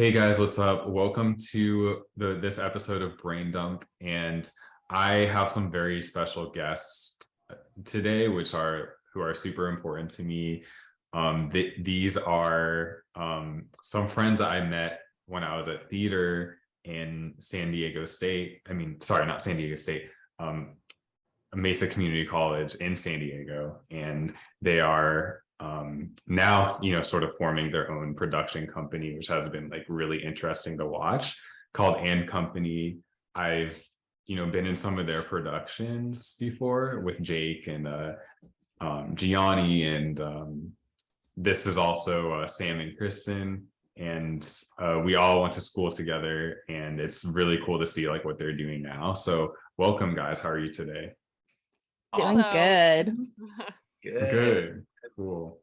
Hey guys, what's up? Welcome to this episode of Brain Dump, and I have some very special guests today, who are super important to me. These are some friends that I met when I was at theater in San Diego State. I mean, sorry, not San Diego State. Mesa Community College in San Diego, and they are now, sort of forming their own production company, which has been like really interesting to watch, called And Company. I've, been in some of their productions before with Jake and Gianni, and this is also Sam and Kristen. And we all went to school together, and it's really cool to see like what they're doing now. So welcome, guys. How are you today? Doing good. Good. Cool.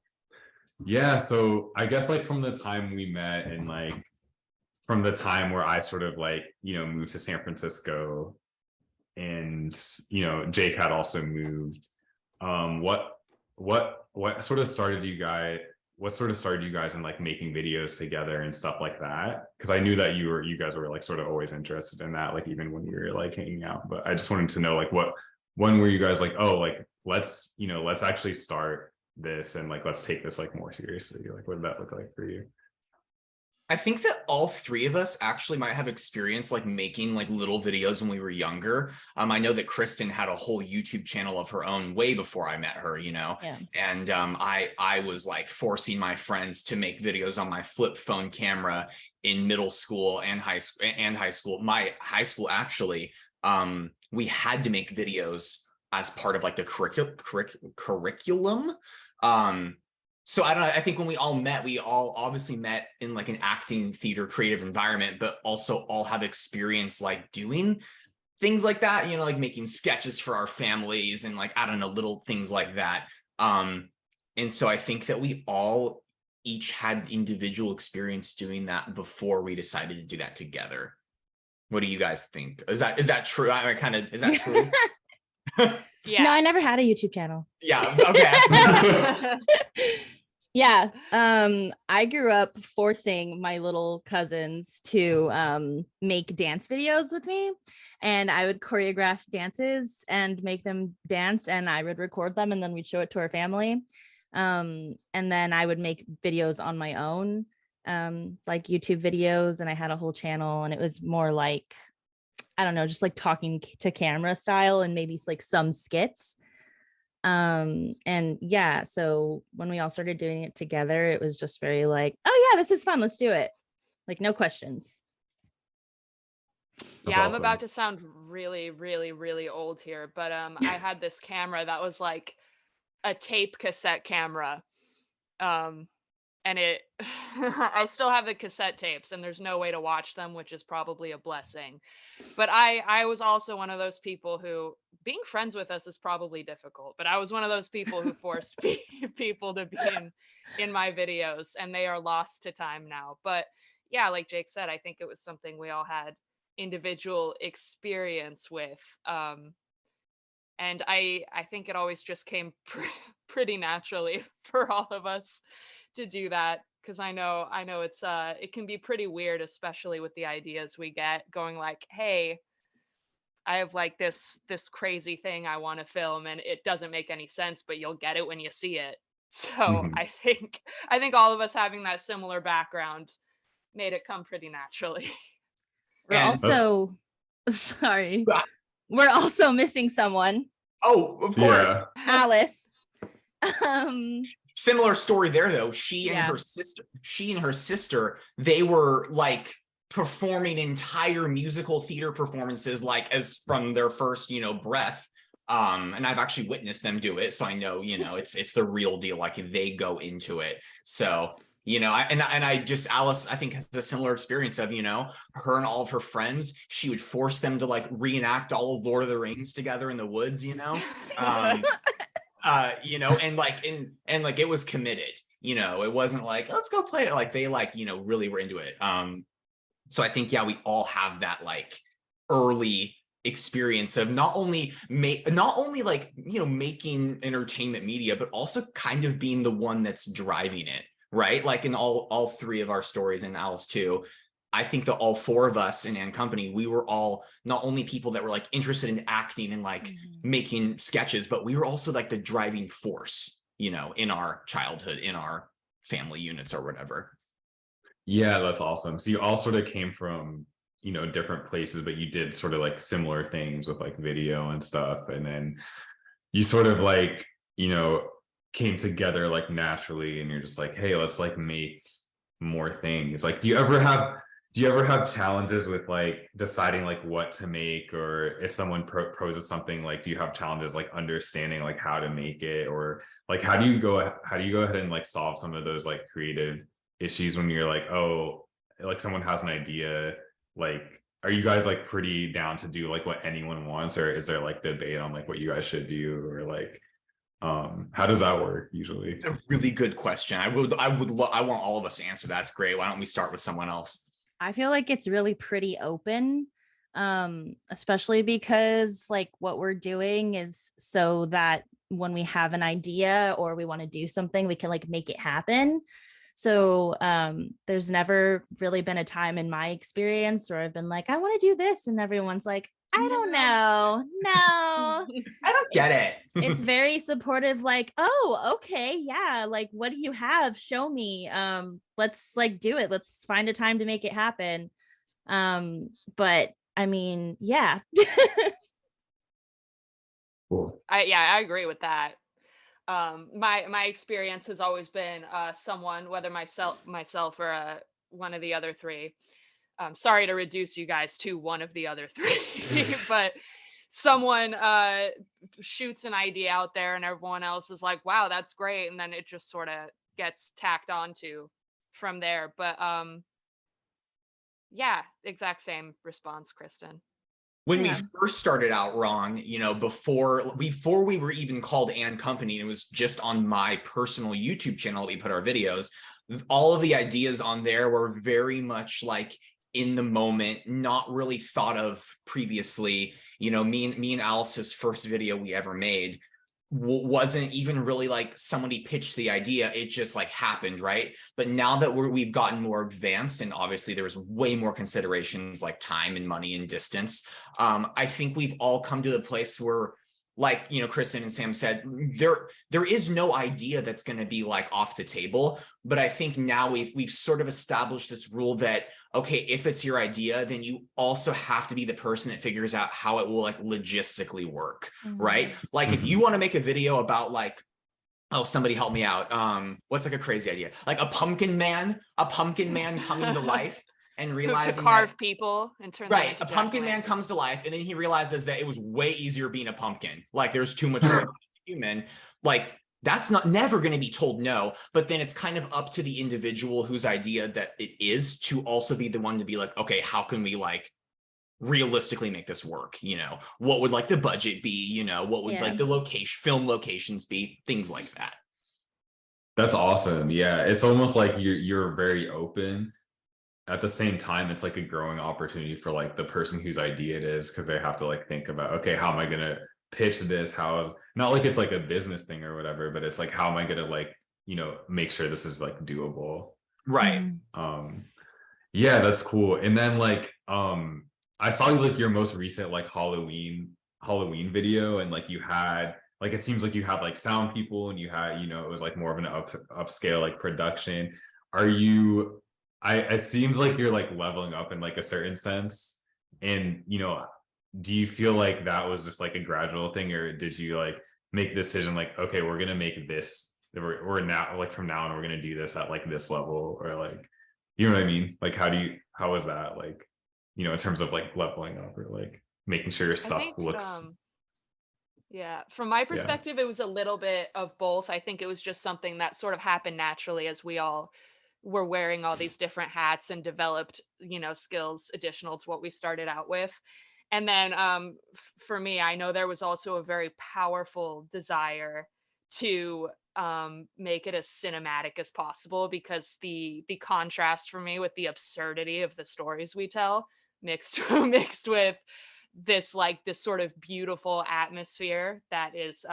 Yeah, so I guess like from the time we met and like from the time where I sort of like, moved to San Francisco and, Jake had also moved. What sort of started you guys in like making videos together and stuff like that? Because I knew that you guys were like sort of always interested in that, like even when you were like hanging out. But I just wanted to know like when were you guys like, oh, like let's actually start this and like let's take this like more seriously? Like what did that look like for you? I think that all three of us actually might have experience like making like little videos when we were younger. I know that Kristen had a whole YouTube channel of her own way before I met her, Yeah. and I was like forcing my friends to make videos on my flip phone camera in middle school and high school. My high school actually, we had to make videos as part of like the curriculum. So I don't know, I think when we all met, we all obviously met in like an acting theater creative environment, but also all have experience like doing things like that, like making sketches for our families and like, I don't know, little things like that. And so I think that we all each had individual experience doing that before we decided to do that together. What do you guys think? Is that true? Is that true? Yeah. No, I never had a YouTube channel. Yeah. Okay. Yeah. I grew up forcing my little cousins to make dance videos with me, and I would choreograph dances and make them dance, and I would record them, and then we'd show it to our family. And then I would make videos on my own, like YouTube videos, and I had a whole channel, and it was more like, I don't know, just like talking to camera style and maybe like some skits. And yeah, so when we all started doing it together, it was just very like, oh yeah, this is fun, let's do it. Like no questions. Yeah, awesome. I'm about to sound really, really, really old here, but I had this camera that was like a tape cassette camera. And it I still have the cassette tapes and there's no way to watch them, which is probably a blessing. But I was also one of those people who, being friends with us is probably difficult, but I was one of those people who forced people to be in my videos, and they are lost to time now. But yeah, like Jake said, I think it was something we all had individual experience with. And I think it always just came pretty naturally for all of us to do that, because I know it's it can be pretty weird, especially with the ideas we get going like, hey, I have like this crazy thing I want to film and it doesn't make any sense, but you'll get it when you see it. So I think all of us having that similar background made it come pretty naturally. We're also sorry. We're also missing someone. Oh, of course. Yeah. Alice. Similar story there though. She and her sister, they were like performing entire musical theater performances, like as from their first, breath. And I've actually witnessed them do it. So I know, it's the real deal. Like they go into it. So, Alice, I think, has a similar experience of, her and all of her friends, she would force them to like reenact all of Lord of the Rings together in the woods, and like it was committed, it wasn't like, let's go play it. Like they like, really were into it. So I think, yeah, we all have that like early experience of not only like, making entertainment media, but also kind of being the one that's driving it. Right. Like in all three of our stories, and Alice too, I think that all four of us in And Company, we were all not only people that were like interested in acting and like making sketches, but we were also like the driving force, you know, in our childhood, in our family units or whatever. Yeah, that's awesome. So you all sort of came from, you know, different places, but you did sort of like similar things with like video and stuff. And then you sort of like, you know, came together like naturally, and you're just like, hey, let's like make more things. Like, do you ever have challenges with like deciding like what to make, or if someone proposes something, like do you have challenges like understanding like how to make it, or like how do you go ahead and like solve some of those like creative issues when you're like, oh, like someone has an idea, like are you guys like pretty down to do like what anyone wants, or is there like debate on like what you guys should do, or like how does that work usually? It's a really good question. I want all of us to answer that. That's great. Why don't we start with someone else? I feel like it's really pretty open, especially because like what we're doing is so that when we have an idea or we want to do something, we can like make it happen. So there's never really been a time in my experience where I've been like, I want to do this, and everyone's like, I don't know. No. I don't get it. It's very supportive, like, oh, okay, yeah, like what do you have? Show me. Let's like do it. Let's find a time to make it happen. But I mean, yeah. Cool. I agree with that. My experience has always been someone, whether myself or one of the other three. Sorry to reduce you guys to one of the other three, but someone shoots an idea out there and everyone else is like, wow, that's great, and then it just sort of gets tacked onto from there. But yeah, exact same response, Kristen. When Yeah. we first started out, Ron, you know, before we were even called And Company, and it was just on my personal YouTube channel we put our videos, all of the ideas on there were very much like in the moment, not really thought of previously. You know, me and Alice's first video we ever made wasn't even really like somebody pitched the idea, it just like happened, right? But now that we've gotten more advanced, and obviously there's way more considerations like time and money and distance, I think we've all come to the place where, like, you know, Kristen and Sam said, there is no idea that's going to be like off the table. But I think now we've sort of established this rule that, okay, if it's your idea, then you also have to be the person that figures out how it will like logistically work, right? Like if you want to make a video about like, oh, somebody help me out. What's like a crazy idea? Like a pumpkin man coming to life and realizing to carve that, people and turn right, them a pumpkin man comes to life, and then he realizes that it was way easier being a pumpkin. Like there's too much going on as a human. Like that's never going to be told no, but then it's kind of up to the individual whose idea that it is to also be the one to be like, okay, how can we like realistically make this work? You know, what would like the budget be? You know, what would like the film locations be? Things like that. That's awesome. Yeah, it's almost like you're very open. At the same time, it's like a growing opportunity for like the person whose idea it is, because they have to like think about, okay, how am I gonna pitch this? How is, not like it's like a business thing or whatever, but it's like, how am I gonna like, you know, make sure this is like doable? Right. Yeah, that's cool. And then like I saw like your most recent like Halloween video, and like you had like, it seems like you had like sound people, and you had, you know, it was like more of an upscale like production. Are you, it seems like you're like leveling up in like a certain sense, and you know, do you feel like that was just like a gradual thing, or did you like make the decision like, okay, we're gonna make this, we're now like from now on we're gonna do this at like this level, or like, you know what I mean? Like how was that, like, you know, in terms of like leveling up, or like making sure your stuff looks yeah, from my perspective, it was a little bit of both. I think it was just something that sort of happened naturally as we all were wearing all these different hats and developed, you know, skills additional to what we started out with. And then for me, I know there was also a very powerful desire to make it as cinematic as possible, because the contrast for me with the absurdity of the stories we tell mixed mixed with this sort of beautiful atmosphere that is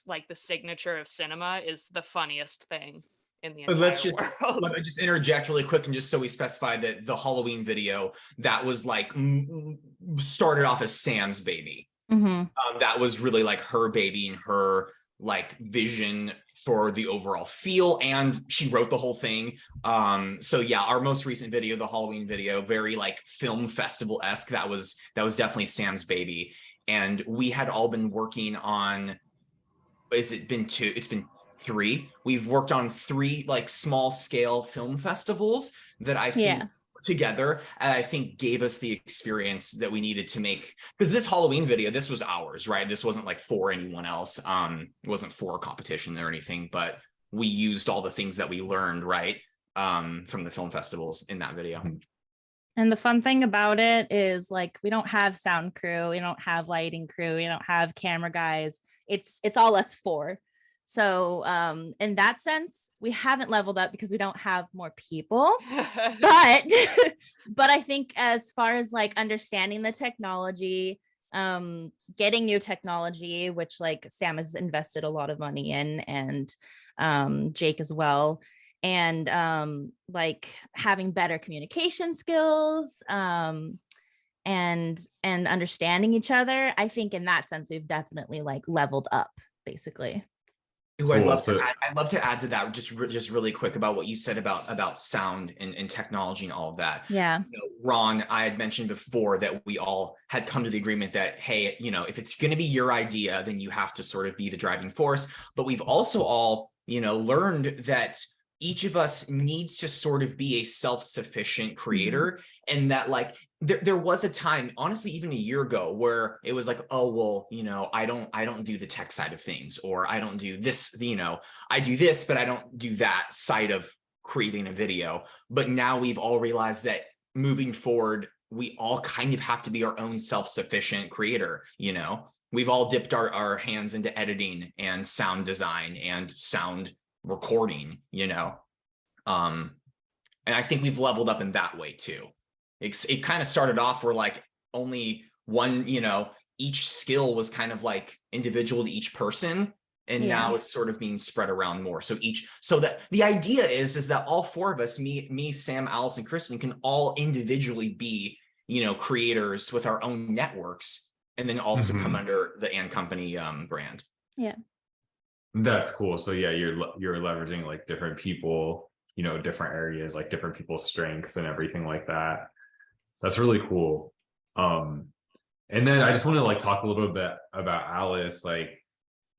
like the signature of cinema is the funniest thing in the But entire let's just world. let me just interject really quick, and just so we specify that the Halloween video that was like started off as Sam's baby. That was really like her baby and her like vision for the overall feel, and she wrote the whole thing. So yeah, our most recent video, the Halloween video, very like film festival-esque, that was definitely Sam's baby. And we had all been working on, it's been 3. We've worked on 3 like small scale film festivals that I think together, and I think gave us the experience that we needed to make, because this Halloween video, this was ours, right? This wasn't like for anyone else. It wasn't for a competition or anything, but we used all the things that we learned, right, from the film festivals in that video. And the fun thing about it is, like, we don't have sound crew, we don't have lighting crew, we don't have camera guys. It's all us 4. So in that sense, we haven't leveled up because we don't have more people. But but I think as far as like understanding the technology, getting new technology, which like Sam has invested a lot of money in, and Jake as well, and like having better communication skills, and understanding each other, I think in that sense we've definitely like leveled up, basically. Ooh, Cool. I'd love to add to that just really quick about what you said about sound and technology and all of that. Yeah. You know, Ron, I had mentioned before that we all had come to the agreement that, hey, you know, if it's going to be your idea, then you have to sort of be the driving force. But we've also all, you know, learned that each of us needs to sort of be a self-sufficient creator, and that like there was a time, honestly, even a year ago, where it was like, oh, well, you know, I don't do the tech side of things, or I don't do this, you know, I do this, but I don't do that side of creating a video. But now we've all realized that moving forward, we all kind of have to be our own self-sufficient creator. You know, we've all dipped our hands into editing and sound design and sound recording, you know, and I think we've leveled up in that way too. It kind of started off where like only one, you know, each skill was kind of like individual to each person, and now it's sort of being spread around more. So that the idea is that all 4 of us, me, Sam, Alice, and Kristen, can all individually be, you know, creators with our own networks, and then also come under the And Company brand. Yeah. That's cool. So yeah, you're leveraging like different people, you know, different areas, like different people's strengths and everything like that. That's really cool. And then I just want to like talk a little bit about Alice, like,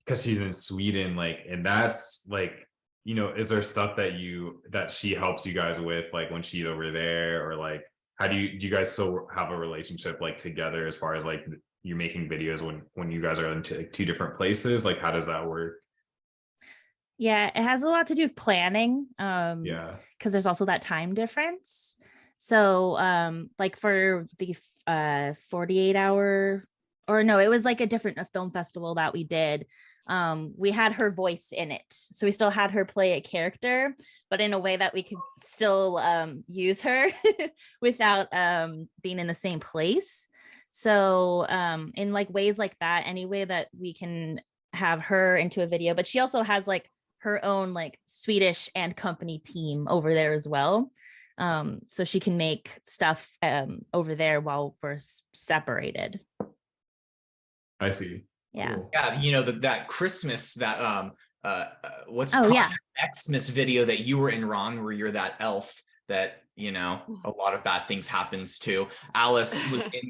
because she's in Sweden, like, and that's like, you know, is there stuff that she helps you guys with, like when she's over there, or like how do you guys still have a relationship like together as far as like you're making videos when you guys are in 2 different places? Like, how does that work? Yeah, it has a lot to do with planning. Yeah, because there's also that time difference. So like for the 48-hour, or no, it was like a film festival that we did. We had her voice in it. So we still had her play a character, but in a way that we could still use her without being in the same place. So in like ways like that, any way that we can have her into a video, but she also has like her own like Swedish And Company team over there as well. So she can make stuff over there while we're separated. I see. Yeah. Cool. Yeah, you know, that Christmas, that what's Project Xmas video that you were in, Ron, where you're that elf that, you know, a lot of bad things happens to. Alice was in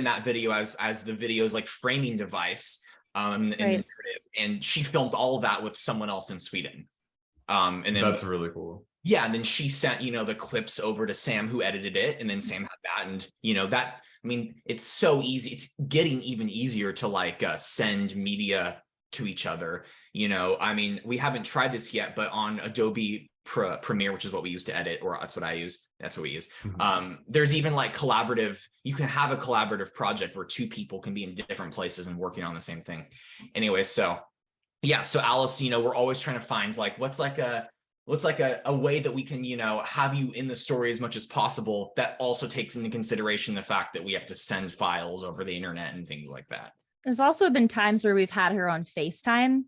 that video as the video's like framing device. In the narrative, and she filmed all of that with someone else in Sweden. And then That's really cool. Yeah, and then she sent, you know, the clips over to Sam, who edited it, and then Sam had that, and you know that. I mean, it's so easy. It's getting even easier to like send media to each other. You know, I mean, we haven't tried this yet, but on Adobe Premiere, which is what we use to edit, or that's what I use. That's what we use. There's even like collaborative. You can have a collaborative project where 2 people can be in different places and working on the same thing. Anyway, so yeah, so Alice, you know, we're always trying to find like what's like a way that we can, you know, have you in the story as much as possible that also takes into consideration the fact that we have to send files over the internet and things like that. There's also been times where we've had her on FaceTime,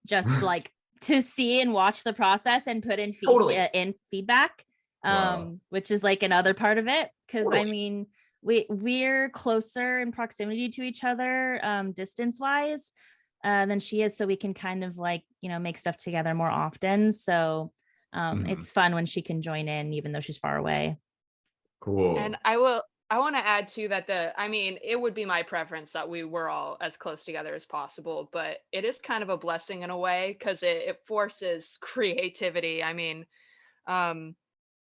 just like to see and watch the process and put in Totally. in feedback, Wow. which is like another part of it. Because I Totally. mean, we're closer in proximity to each other, distance wise, than she is, so we can kind of like, you know, make stuff together more often. So Mhm. it's fun when she can join in, even though she's far away. Cool. And I want to add too that I mean, it would be my preference that we were all as close together as possible, but it is kind of a blessing in a way because it forces creativity. I mean, um,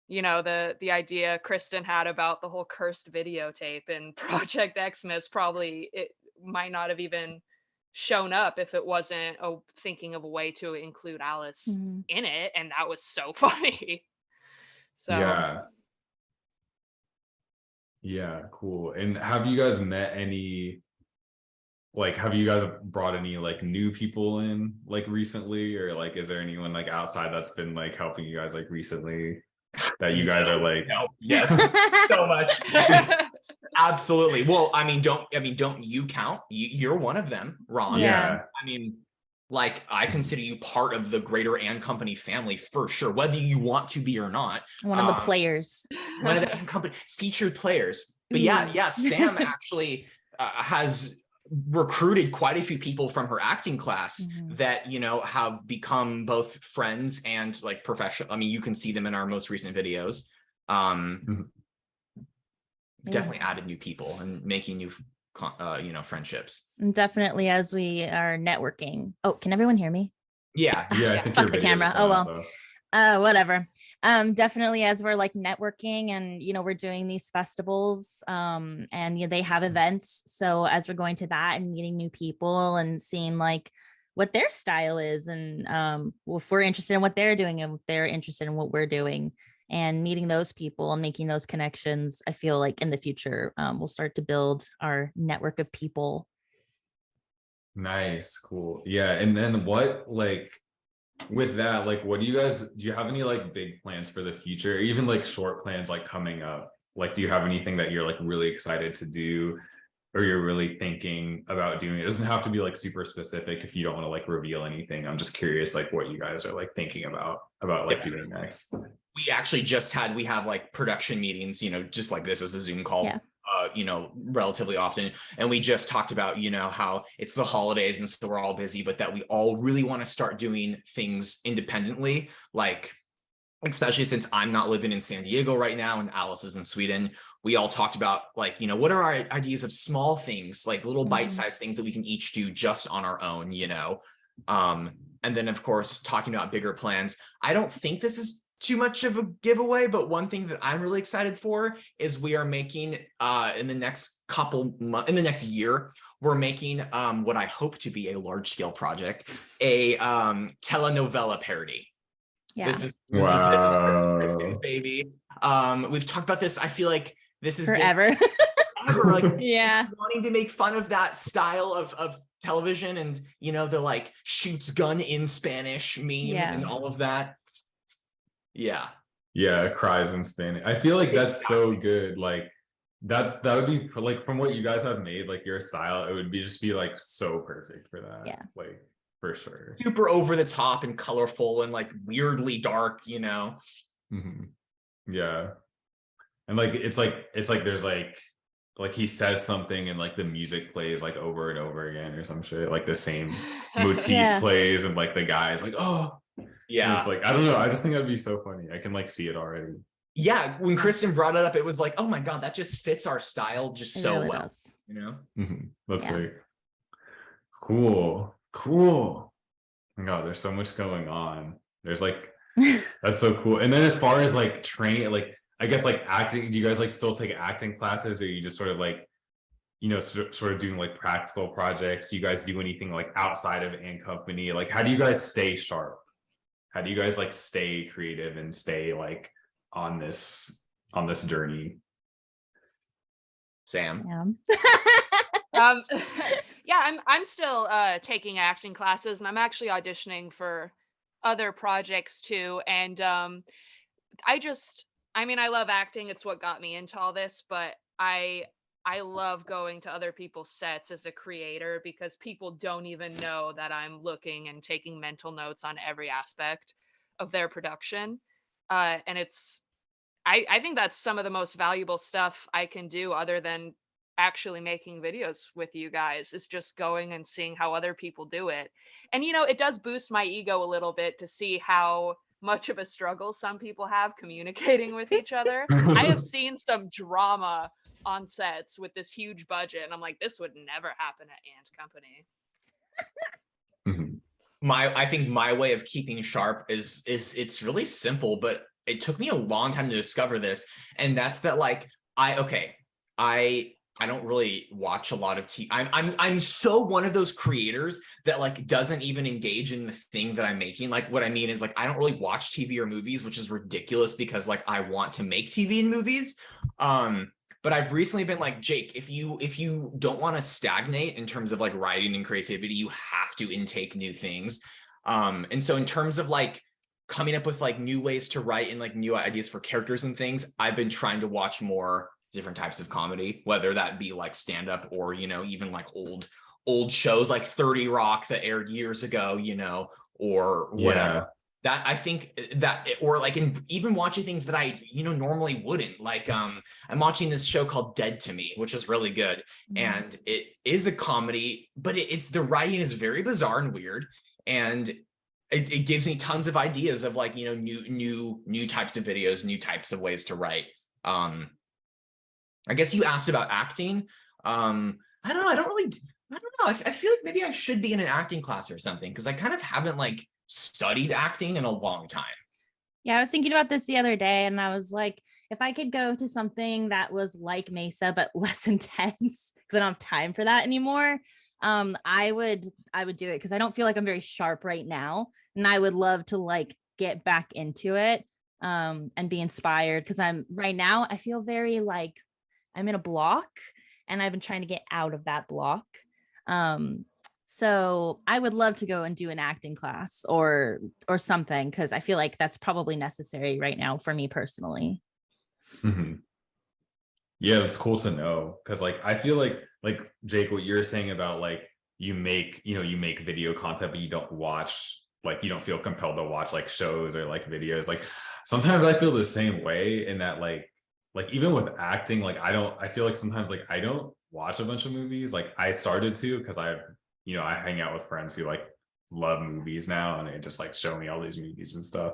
you know, the idea Kristen had about the whole cursed videotape and Project Xmas, probably it might not have even shown up if it wasn't thinking of a way to include Alice Mhm. in it, and that was so funny. So Yeah. Yeah, cool. And have you guys met any, like, have you guys brought any like new people in like recently, or like is there anyone like outside that's been like helping you guys like recently that you guys are like No, yes, so much. Absolutely. Well, I mean, don't you count? You're one of them, Ron. Yeah. I mean, like, I consider you part of the greater and company family for sure, whether you want to be or not. One of the players. One of the company featured players. But yeah, Ooh. Sam actually has recruited quite a few people from her acting class Mhm. that, you know, have become both friends and like professional. I mean, you can see them in our most recent videos. Yeah. Definitely added new people and making new you know, friendships. And definitely as we are networking. Oh, can everyone hear me? Yeah. Yeah, I think Fuck your the video camera. just Oh went well. off, though. Whatever. Definitely as we're like networking and, you know, we're doing these festivals, and you know, they have events. So as we're going to that and meeting new people and seeing like what their style is, and if we're interested in what they're doing and if they're interested in what we're doing, and meeting those people and making those connections, I feel like in the future, we'll start to build our network of people. Nice, cool. Yeah, and then what, like, with that, like, what do you have any like big plans for the future, or even like short plans like coming up? Like, do you have anything that you're like really excited to do, or you're really thinking about doing? It doesn't have to be like super specific if you don't want to like reveal anything. I'm just curious like what you guys are like thinking about like doing next. We actually we have like production meetings, you know, just like this as a Zoom call. Yeah. You know, relatively often. And we just talked about, you know, how it's the holidays and so we're all busy, but that we all really want to start doing things independently, like, especially since I'm not living in San Diego right now and Alice is in Sweden. We all talked about like, you know, what are our ideas of small things, like little bite-sized things that we can each do just on our own, you know? And then of course, talking about bigger plans. I don't think this is too much of a giveaway, but one thing that I'm really excited for is we are making in the next year, we're making what I hope to be a large scale project, a telenovela parody. Yeah. This is Kristen's baby. We've talked about this. I feel like this is Forever. Forever, like Yeah. wanting to make fun of that style of television, and you know, the like shoots gun in Spanish meme and all of that. Yeah, cries in Spanish. I feel like that's so good. Like that would be like, from what you guys have made, like your style, it would be just be like so perfect for that. Yeah. Like for sure. Super over the top and colorful and like weirdly dark, you know. Yeah. And like it's like there's like he says something and like the music plays like over and over again or some shit, like the same motif plays, and like the guy's like, oh yeah, and it's like, I don't know, I just think that'd be so funny. I can like see it already. Yeah, when Kristen brought it up, it was like, oh my god, that just fits our style just so really well does. You know. Let's see. Cool. Oh my god, there's so much going on. There's like that's so cool. And then as far as like training, like I guess like acting, do you guys like still take acting classes, or you just sort of like, you know, sort of doing like practical projects? Do you guys do anything like outside of and company? Like, how do you guys stay sharp? How do you guys like stay creative and stay like on this journey? Sam. Yeah, I'm still taking acting classes, and I'm actually auditioning for other projects too. And I mean, I love acting. It's what got me into all this, but I I love going to other people's sets as a creator because people don't even know that I'm looking and taking mental notes on every aspect of their production. And I think that's some of the most valuable stuff I can do other than actually making videos with you guys is just going and seeing how other people do it. And it does boost my ego a little bit to see how much of a struggle some people have communicating with each other. I have seen some drama on sets with this huge budget and I'm like, this would never happen at Ant Company. Mhm. I think my way of keeping sharp is it's really simple, but it took me a long time to discover this. And that's that like I don't really watch a lot of TV. I'm so one of those creators that like doesn't even engage in the thing that I'm making. Like what I mean is like I don't really watch TV or movies, which is ridiculous because like I want to make TV and movies. But I've recently been like, Jake, if you don't want to stagnate in terms of like writing and creativity, you have to intake new things. And so in terms of like coming up with like new ways to write and like new ideas for characters and things, I've been trying to watch more different types of comedy, whether that be like stand-up or, even like old shows like 30 Rock that aired years ago, or whatever. Yeah. That I think that, or like even watching things that I, normally wouldn't like, I'm watching this show called Dead to Me, which is really good. And it is a comedy, but it's the writing is very bizarre and weird. And it gives me tons of ideas of like, new types of videos, new types of ways to write. I guess you asked about acting. I don't know. I don't know. I feel like maybe I should be in an acting class or something because I kind of haven't like studied acting in a long time. Yeah, I was thinking about this the other day and I was like, if I could go to something that was like Mesa but less intense because I don't have time for that anymore, I would do it because I don't feel like I'm very sharp right now, and I would love to like get back into it and be inspired because I'm right now I feel very like I'm in a block and I've been trying to get out of that block. So I would love to go and do an acting class or something because I feel like that's probably necessary right now for me personally. Mhm. Yeah, it's cool to know because like I feel like Jake, what you're saying about like you make video content, but you don't watch, like you don't feel compelled to watch like shows or like videos. Like sometimes I feel the same way in that like even with acting, like I feel like sometimes like I don't watch a bunch of movies. Like I started to because I hang out with friends who like love movies now and they just like show me all these movies and stuff.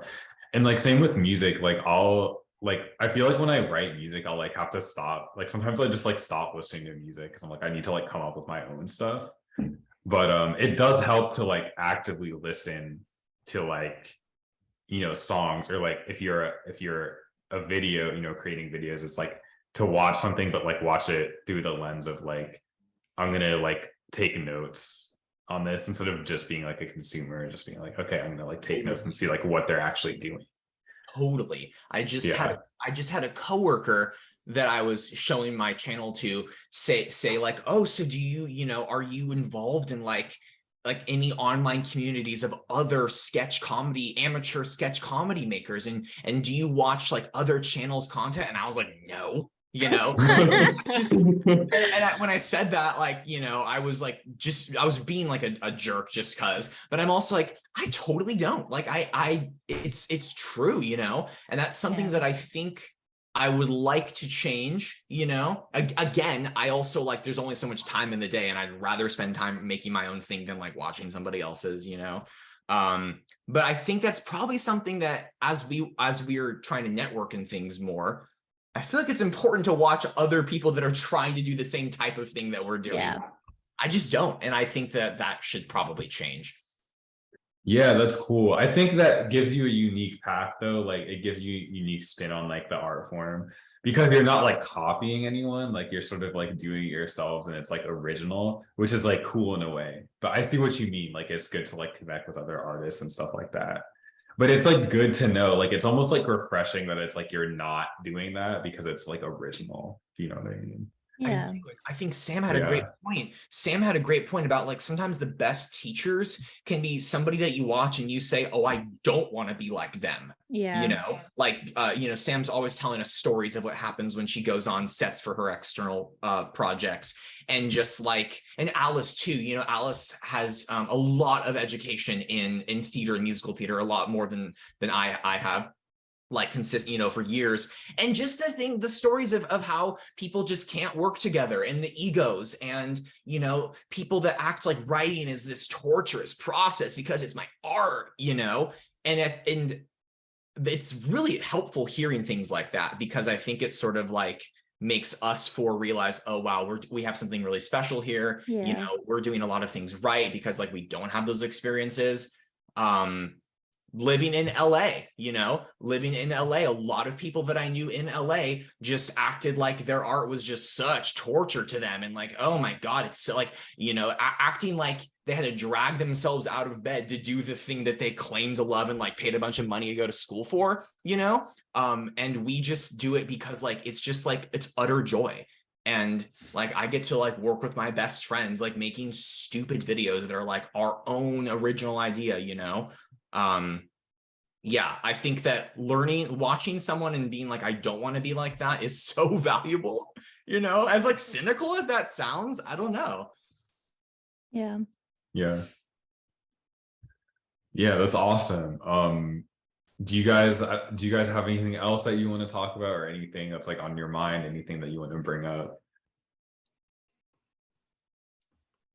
And like same with music, like I feel like when I write music, I'll like have to stop. Like sometimes I just like stop listening to music because I'm like, I need to like come up with my own stuff. But it does help to like actively listen to like, songs, or like if you're a video, creating videos, it's like to watch something, but like watch it through the lens of like, I'm gonna like take notes on this instead of just being like a consumer, just being like, okay, I'm gonna like take notes and see like what they're actually doing. Totally. I just had a coworker that I was showing my channel to say like, oh, so do you, are you involved in like any online communities of other amateur sketch comedy makers? And do you watch like other channels' content? And I was like, no. When I said that, like, I was like, I was being like a jerk just cause, but I'm also like, I totally don't like, it's true, and that's something that I think I would like to change, again, I also like, there's only so much time in the day and I'd rather spend time making my own thing than like watching somebody else's, but I think that's probably something that as we're trying to network and things more, I feel like it's important to watch other people that are trying to do the same type of thing that we're doing. Yeah. I just don't. And I think that should probably change. Yeah, that's cool. I think that gives you a unique path though. Like it gives you a unique spin on like the art form because you're not like copying anyone, like you're sort of like doing it yourselves and it's like original, which is like cool in a way. But I see what you mean. Like it's good to like connect with other artists and stuff like that. But it's like good to know, like it's almost like refreshing that it's like you're not doing that because it's like original, if you know what I mean. Yeah. I think Sam had a great point. Sam had a great point about like sometimes the best teachers can be somebody that you watch and you say, oh, I don't want to be like them. Yeah. You know, like, Sam's always telling us stories of what happens when she goes on sets for her external projects. And just like, and Alice too, Alice has a lot of education in theater and musical theater, a lot more than I have, like consistent, for years. And just the stories of how people just can't work together, and the egos, and people that act like writing is this torturous process because it's my art, and it's really helpful hearing things like that, because I think it sort of like makes us four realize, oh wow, we have something really special here. Yeah. We're doing a lot of things right because like we don't have those experiences. Living in LA, a lot of people that I knew in LA just acted like their art was just such torture to them. And like, oh my God, it's so like, acting like they had to drag themselves out of bed to do the thing that they claimed to love and like paid a bunch of money to go to school for, and we just do it because like, it's just like, it's utter joy. And like, I get to like work with my best friends, like making stupid videos that are like our own original idea, yeah, I think that watching someone and being like, I don't want to be like that is so valuable, as like cynical as that sounds. I don't know. Yeah. Yeah. Yeah, that's awesome. Do you guys have anything else that you want to talk about, or anything that's like on your mind, anything that you want to bring up?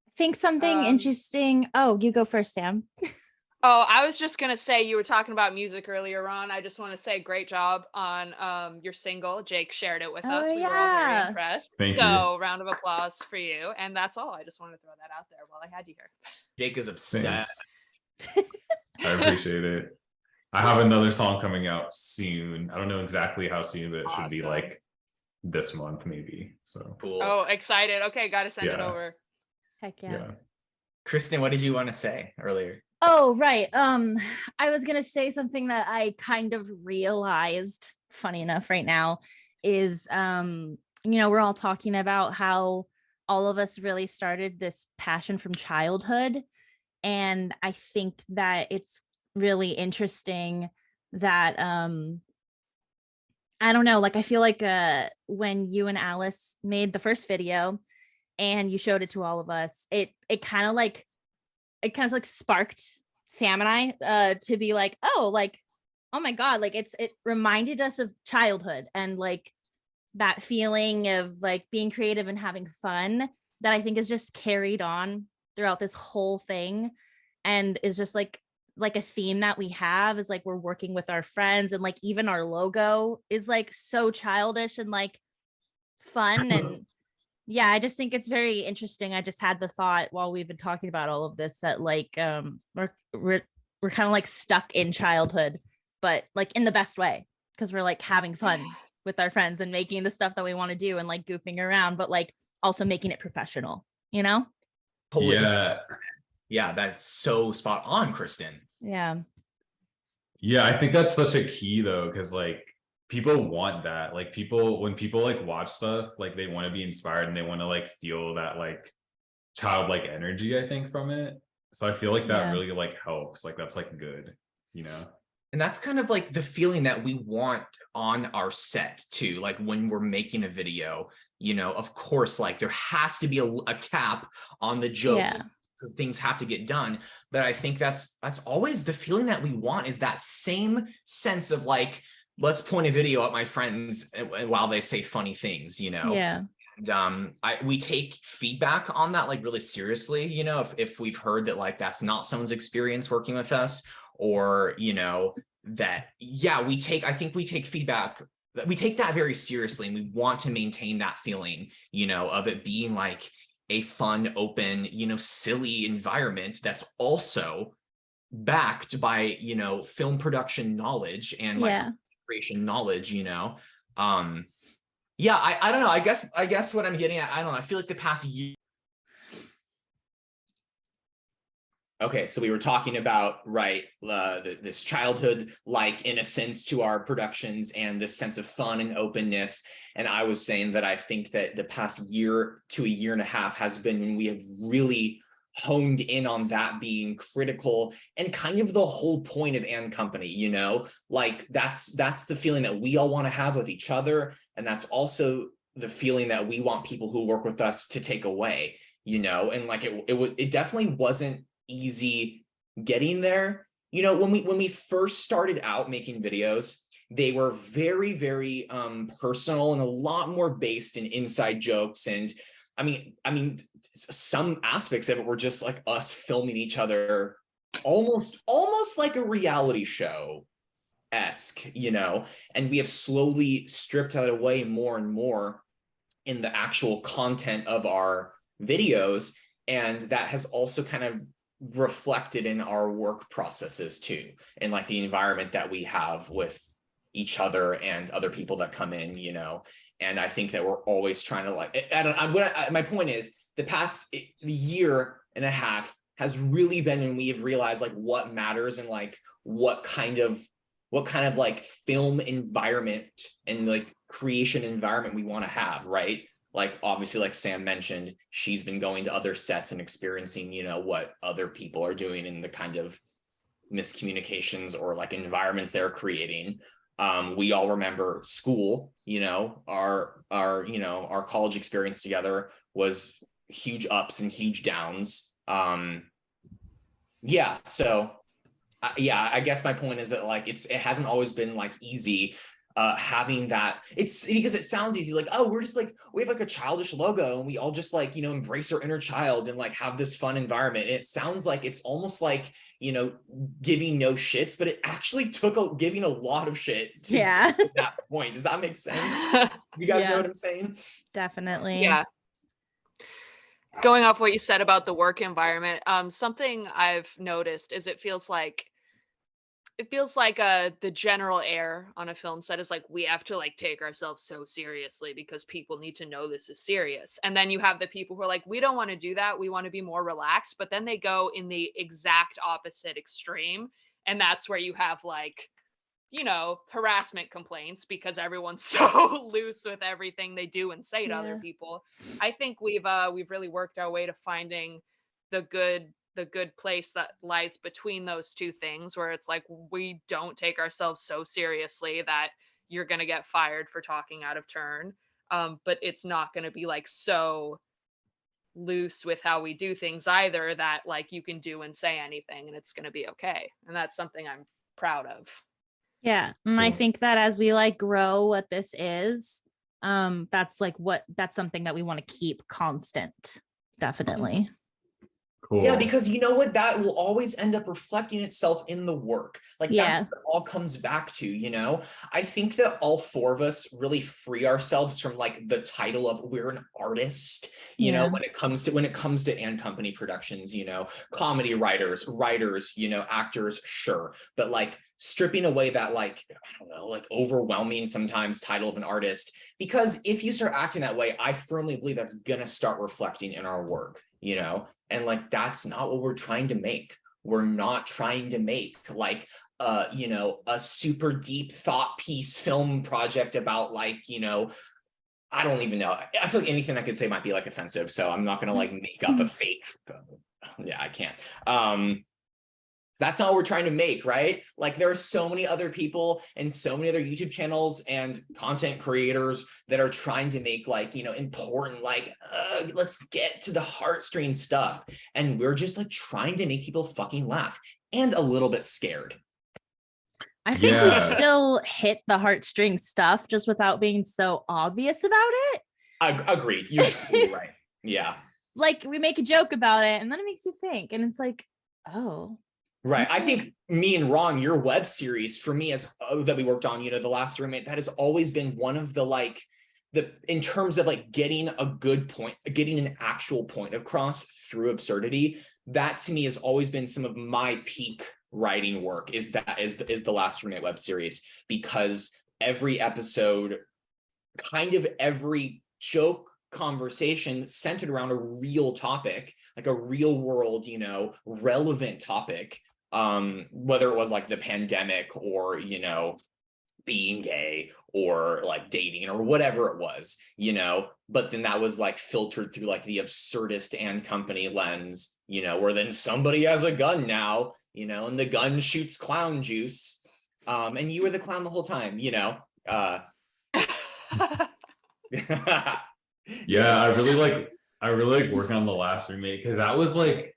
I think something interesting. Oh, you go first, Sam. Oh, I was just gonna say, you were talking about music earlier on. I just want to say great job on your single. Jake shared it with us. We were all very impressed. Thank you. So round of applause for you. And that's all. I just wanted to throw that out there while I had you here. Jake is obsessed. I appreciate it. I have another song coming out soon. I don't know exactly how soon, but it should be like this month maybe. So cool. Oh, excited. Okay, gotta send it over. Heck yeah. Kristen, what did you want to say earlier? Oh, right. I was gonna say something that I kind of realized, funny enough, right now, is we're all talking about how all of us really started this passion from childhood. And I think that it's really interesting that I don't know, like I feel like when you and Alice made the first video and you showed it to all of us, it kind of like sparked Sam and I to be like, oh my God, like it reminded us of childhood and like that feeling of like being creative and having fun that I think is just carried on throughout this whole thing, and is just like a theme that we have is like we're working with our friends, and like even our logo is like so childish and like fun. And yeah, I just think it's very interesting. I just had the thought while we've been talking about all of this that like we're kind of like stuck in childhood, but like in the best way, because we're like having fun with our friends and making the stuff that we want to do and like goofing around, but like also making it professional, Yeah, that's so spot on, Kristen. Yeah, I think that's such a key though, because like people want that. Like when people like watch stuff, like they want to be inspired and they want to like feel that like childlike energy, I think, from it. So I feel like that really like helps. Like that's like good, And that's kind of like the feeling that we want on our set too. Like when we're making a video, of course, like there has to be a cap on the jokes. Yeah. Because things have to get done. But I think that's always the feeling that we want, is that same sense of like, let's point a video at my friends while they say funny things, Yeah. And we take feedback on that like really seriously, if we've heard that like that's not someone's experience working with us, or that we take feedback, we take that very seriously, and we want to maintain that feeling, of it being like a fun, open, silly environment that's also backed by, film production knowledge and like creation knowledge, I don't know. I guess what I'm getting at, I don't know. I feel like the past year Okay, so we were talking about, right, this childhood, like innocence to our productions and this sense of fun and openness. And I was saying that I think that the past year to a year and a half has been when we have really honed in on that being critical and kind of the whole point of And Company, you know, like that's the feeling that we all want to have with each other. And that's also the feeling that we want people who work with us to take away, you know, and like it definitely wasn't easy getting there. You know, when we first started out making videos, they were very, very personal and a lot more based in inside jokes. And I mean, some aspects of it were just like us filming each other, almost like a reality show esque, you know. And we have slowly stripped that away more and more in the actual content of our videos, and that has also kind of reflected in our work processes too, and like the environment that we have with each other and other people that come in, you know. And I think that we're always trying to like, my point is the past year and a half has really been when we have realized like what matters and like what kind of like film environment and like creation environment we want to have, right? Like obviously, like Sam mentioned, she's been going to other sets and experiencing, you know, what other people are doing in the kind of miscommunications or like environments they're creating. We all remember school, you know, our college experience together was huge ups and huge downs. Yeah, so I guess my point is that like it hasn't always been like easy having that. It's because it sounds easy, like, oh, we're just like, we have like a childish logo and we all just like, you know, embrace our inner child and like have this fun environment. And it sounds like it's almost like, you know, giving no shits, but it actually took giving a lot of shit to get to that point. Does that make sense? You guys know what I'm saying? Definitely. Yeah. Going off what you said about the work environment, something I've noticed is it feels like the general air on a film set is like, we have to like take ourselves so seriously because people need to know this is serious. And then you have the people who are like, we don't want to do that, we want to be more relaxed, but then they go in the exact opposite extreme, and that's where you have like, you know, harassment complaints because everyone's so loose with everything they do and say to other people. I think we've really worked our way to finding the good place that lies between those two things, where it's like, we don't take ourselves so seriously that you're going to get fired for talking out of turn, but it's not going to be like so loose with how we do things either that like you can do and say anything and it's going to be okay. And that's something I'm proud of. Yeah. And I think that as we like grow what this is, that's something that we want to keep constant. Definitely. Cool. Yeah, because you know what, that will always end up reflecting itself in the work. Like that's what it all comes back to, you know. I think that all four of us really free ourselves from like the title of we're an artist, you know, when it comes to And Company Productions, you know, comedy writers, you know, actors, sure, but like stripping away that like, I don't know, like overwhelming sometimes title of an artist, because if you start acting that way, I firmly believe that's gonna start reflecting in our work, you know. And like that's not what we're trying to make. We're not trying to make like you know, a super deep thought piece film project about like, you know, I don't even know. I feel like anything I could say might be like offensive, so I'm not gonna like make up a fake. Yeah, I can't. That's not what we're trying to make, right? Like there are so many other people and so many other YouTube channels and content creators that are trying to make like, you know, important, like, let's get to the heartstring stuff. And we're just like trying to make people fucking laugh and a little bit scared. I think we still hit the heartstring stuff just without being so obvious about it. Agreed. You're right. Yeah. Like we make a joke about it and then it makes you think. And it's like, oh. Right. I think Me and Wrong, your web series for me that we worked on, you know, The Last Roommate, that has always been one of the like in terms of like getting a good point, getting an actual point across through absurdity. That to me has always been some of my peak writing work is The Last Roommate web series, because every episode, kind of every joke conversation centered around a real topic, like a real world, relevant topic, whether it was like the pandemic or, being gay or like dating or whatever it was, but then that was like filtered through like the Absurdist and Company lens, where then somebody has a gun now, and the gun shoots clown juice, and you were the clown the whole time, Yeah, I really like working on The Last Roommate, because that was like,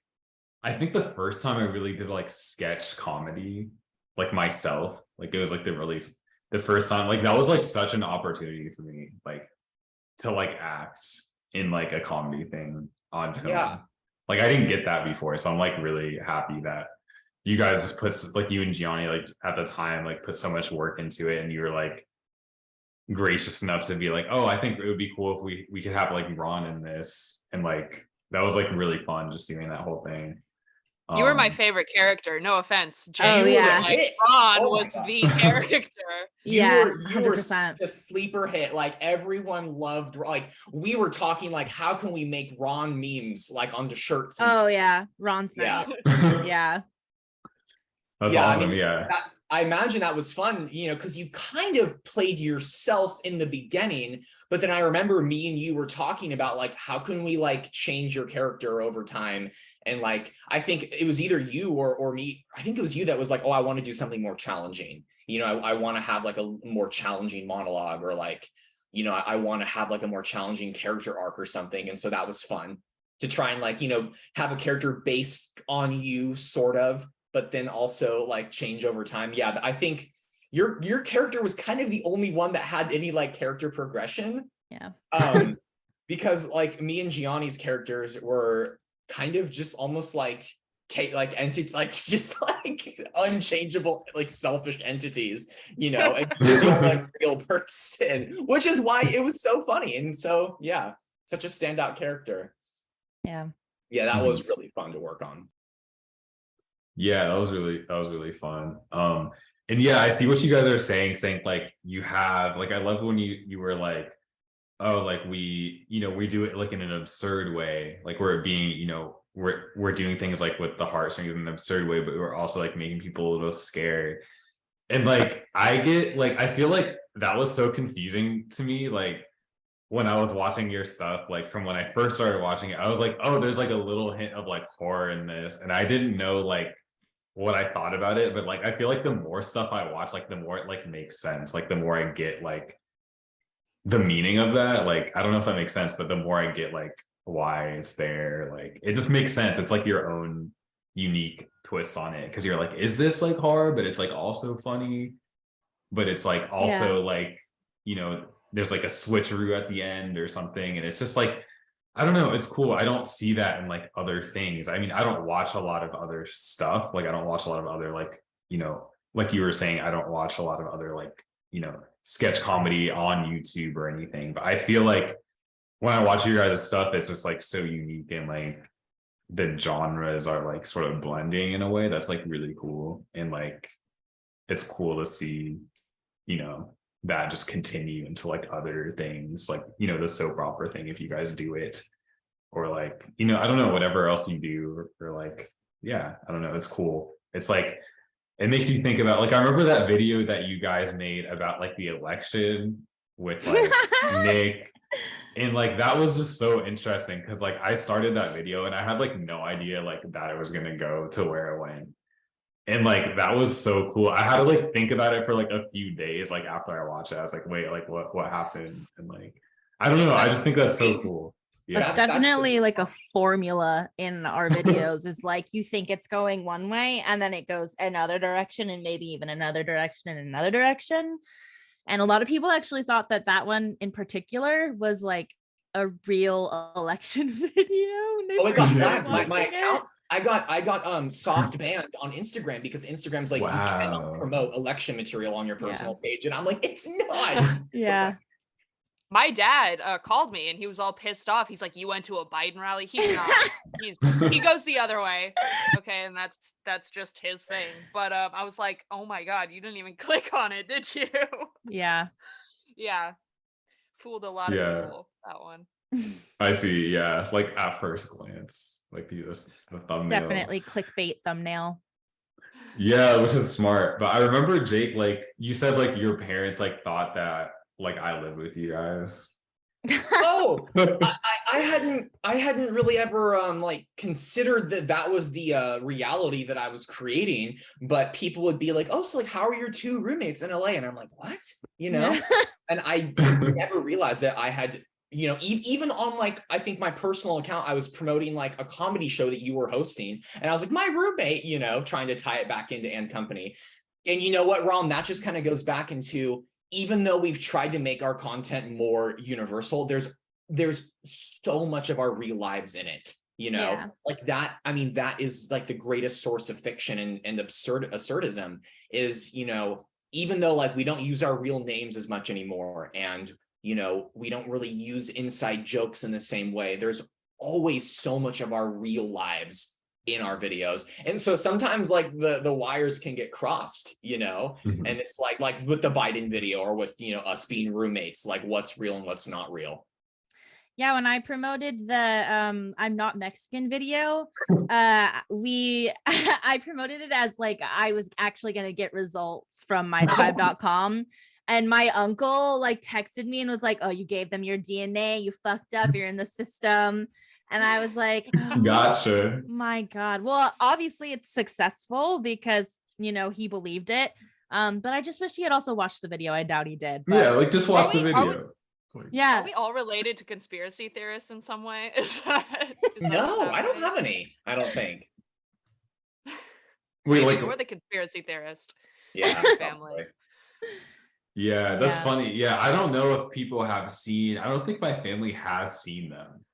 I think the first time I really did like sketch comedy, like myself, like it was like the first time, like that was like such an opportunity for me, like to like act in like a comedy thing on film. Yeah. Like I didn't get that before, so I'm like really happy that you guys just put, like you and Gianni, like at the time, like put so much work into it, and you were like gracious enough to be like, oh, I think it would be cool if we could have like Ron in this, and like that was like really fun just doing that whole thing. You were my favorite character. No offense, Jay. Oh, yeah. Like, Ron was the character. Yeah, you were 100%. the sleeper hit. Like everyone loved. Like we were talking like, how can we make Ron memes like onto shirts? And Oh stuff. yeah, Ron's Yeah. night. Yeah. That's Yeah, I awesome. mean, Yeah. I imagine that was fun, because you kind of played yourself in the beginning, but then I remember me and you were talking about like, how can we like change your character over time? And like, I think it was either you or me. I think it was you that was like, oh, I want to do something more challenging. I want to have like a more challenging monologue, or like, I want to have like a more challenging character arc or something. And so that was fun to try and like, have a character based on you sort of, but then also like change over time. Yeah, I think your character was kind of the only one that had any like character progression. Yeah. Because like me and Gianni's characters were kind of just almost like entity, like just like unchangeable, like selfish entities, and you're the like real person, which is why it was so funny. And so yeah, such a standout character. Yeah. Yeah, that was really fun to work on. Yeah, that was really fun. And yeah, I see what you guys are saying like you have, like I love when you were like, oh, like we do it like in an absurd way, like we're being, we're doing things like with the heartstrings in an absurd way, but we're also like making people a little scared. And like I feel like that was so confusing to me, like when I was watching your stuff, like from when I first started watching it, I was like, oh, there's like a little hint of like horror in this, and I didn't know like what I thought about it. But like I feel like the more stuff I watch, like the more it like makes sense, like the more I get like the meaning of that. Like I don't know if that makes sense, but the more I get like why it's there, like it just makes sense. It's like your own unique twist on it, because you're like, is this like horror, but it's like also funny, but it's like also like, there's like a switcheroo at the end or something, and it's just like, I don't know, it's cool. I don't see that in like other things. I mean, I don't watch a lot of other stuff, like I don't watch a lot of other like, like you were saying, I don't watch a lot of other like, sketch comedy on YouTube or anything, but I feel like when I watch your guys' stuff, it's just like so unique, and like the genres are like sort of blending in a way that's like really cool. And like it's cool to see, that just continue into like other things, like the soap opera thing, if you guys do it, or like I don't know, whatever else you do, or like, yeah, I don't know, it's cool. It's like it makes you think about, like I remember that video that you guys made about like the election with like Nick, and like that was just so interesting, because like I started that video and I had like no idea like that it was gonna go to where it went. And like that was so cool. I had to like think about it for like a few days, like after I watched it. I was like, wait, like what happened? And like I don't know, I just think that's so cool. Yeah, That's definitely like a formula in our videos. Is like you think it's going one way and then it goes another direction, and maybe even another direction and another direction. And a lot of people actually thought that one in particular was like a real election video. Oh, it got flagged. My account. I got soft banned on Instagram, because Instagram's like, you cannot promote election material on your personal page, and I'm like, it's not. Yeah. My dad called me and he was all pissed off. He's like, you went to a Biden rally? He's not. He goes the other way. Okay, and that's just his thing. But I was like, oh my God, you didn't even click on it, did you? Yeah. Yeah. Fooled a lot of people, that one. I see. Yeah, like at first glance, like the thumbnail. Definitely clickbait thumbnail. Yeah, which is smart. But I remember Jake, like you said, like your parents like thought that like I live with you guys. Oh, I hadn't really ever like considered that was the reality that I was creating, but people would be like, oh, so like how are your two roommates in LA? And I'm like, what? You know? And I never realized that I had, you know, even on like, I think my personal account, I was promoting like a comedy show that you were hosting. And I was like, my roommate, you know, trying to tie it back into And Company. And you know what, Ron, that just kind of goes back into, even though we've tried to make our content more universal, there's so much of our real lives in it, you know, like that. I mean, that is like the greatest source of fiction and absurdism is, you know, even though like we don't use our real names as much anymore, and you know, we don't really use inside jokes in the same way, there's always so much of our real lives in our videos. And so sometimes like the wires can get crossed, you know, and it's like with the Biden video or with, you know, us being roommates, like what's real and what's not real. Yeah, when I promoted the I'm not Mexican video, I promoted it as like I was actually going to get results from mytribe.com. And my uncle like texted me and was like, oh, you gave them your DNA, you fucked up, you're in the system. And I was like, oh, gotcha. My God. Well, obviously it's successful because, you know, he believed it. But I just wish he had also watched the video. I doubt he did. But... Yeah, like just watch the video. Yeah. Are we all related to conspiracy theorists in some way? No, I don't have any. I don't think. Wait, like we're the conspiracy theorist. Yeah, family. Yeah, that's funny. Yeah, I don't know if people have seen. I don't think my family has seen them.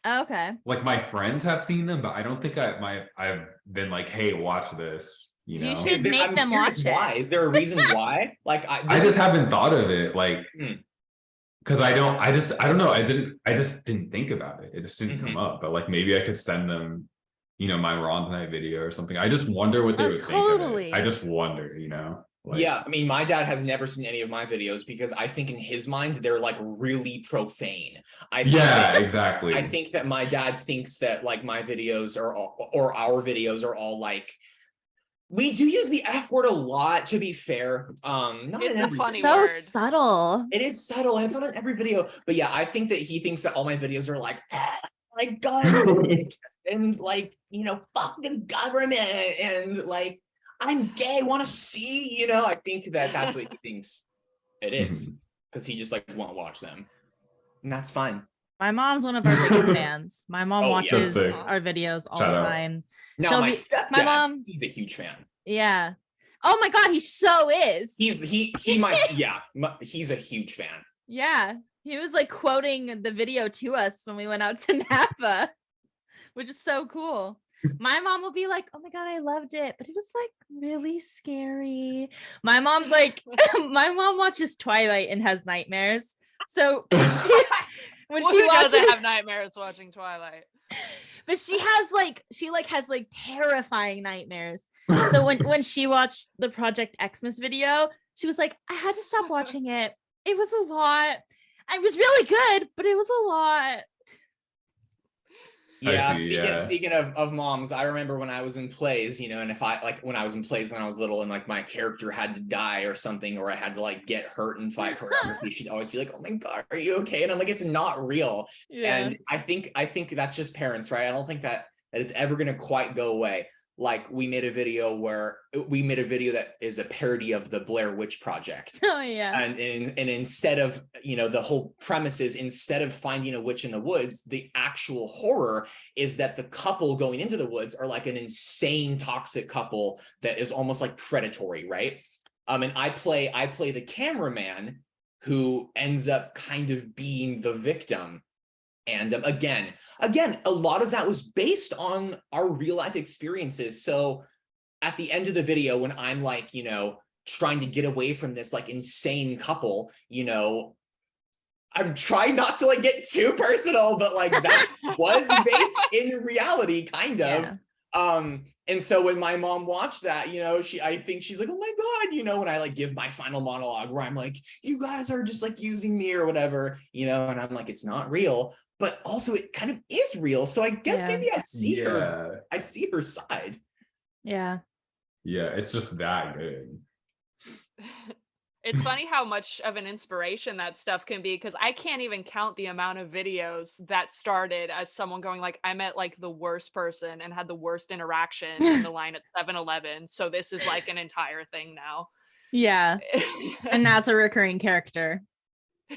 Okay. Like my friends have seen them, but I don't think I've been like, hey, watch this. You know, you should make them watch why? it. Is there a reason why? Like I just haven't thought of it. Like. Because I don't know. I just didn't think about it. It just didn't come up. But like maybe I could send them, you know, my Ron Tonight video or something. I just wonder what they would think of it. I just wonder, you know. Like, yeah, I mean, my dad has never seen any of my videos because I think in his mind they're like really profane. Exactly. I think that my dad thinks that like my videos or our videos are all like. We do use the F word a lot, to be fair. Not it's in every a funny so word. Subtle. It is subtle, and it's not in every video. But yeah, I think that he thinks that all my videos are like guns and like, you know, fucking government and like I'm gay, want to see, you know. I think that that's what he thinks it is because he just like won't watch them, and that's fine. My mom's one of our biggest fans. My mom watches our videos all the time. Now my stepdad, he's a huge fan. Yeah. Oh my God, he so is. He's a huge fan. Yeah. He was like quoting the video to us when we went out to Napa, which is so cool. My mom will be like, oh my God, I loved it, but it was like really scary. My mom watches Twilight and has nightmares. So when she doesn't have nightmares watching Twilight? But she has terrifying nightmares. So when she watched the Project Xmas video, she was like, I had to stop watching it. It was a lot. It was really good, but it was a lot. Yeah, speaking of moms, I remember when I was in plays, you know, and if I like when I was in plays when I was little and like my character had to die or something, or I had to like get hurt in fight choreography, she'd always be like, oh my God, are you okay? And I'm like, it's not real. Yeah. And I think that's just parents, right? I don't think that is ever gonna quite go away. Like we made a video that is a parody of the Blair Witch Project. Oh yeah. And instead of, you know, the whole premise is instead of finding a witch in the woods, the actual horror is that the couple going into the woods are like an insane toxic couple that is almost like predatory, right? And I play the cameraman who ends up kind of being the victim. And again, a lot of that was based on our real life experiences. So at the end of the video, when I'm like, you know, trying to get away from this like insane couple, you know, I'm trying not to like get too personal, but like that was based in reality, kind of. And so when my mom watched that, I think she's like, oh my God, when I like give my final monologue where I'm like, you guys are just like using me or whatever, and I'm like, it's not real, but also it kind of is real. So I guess maybe I see her side. Yeah. Yeah, it's just that good. It's funny how much of an inspiration that stuff can be, because I can't even count the amount of videos that started as someone going like, I met like the worst person and had the worst interaction in the line at 7-Eleven. So this is like an entire thing now. Yeah. And that's a recurring character.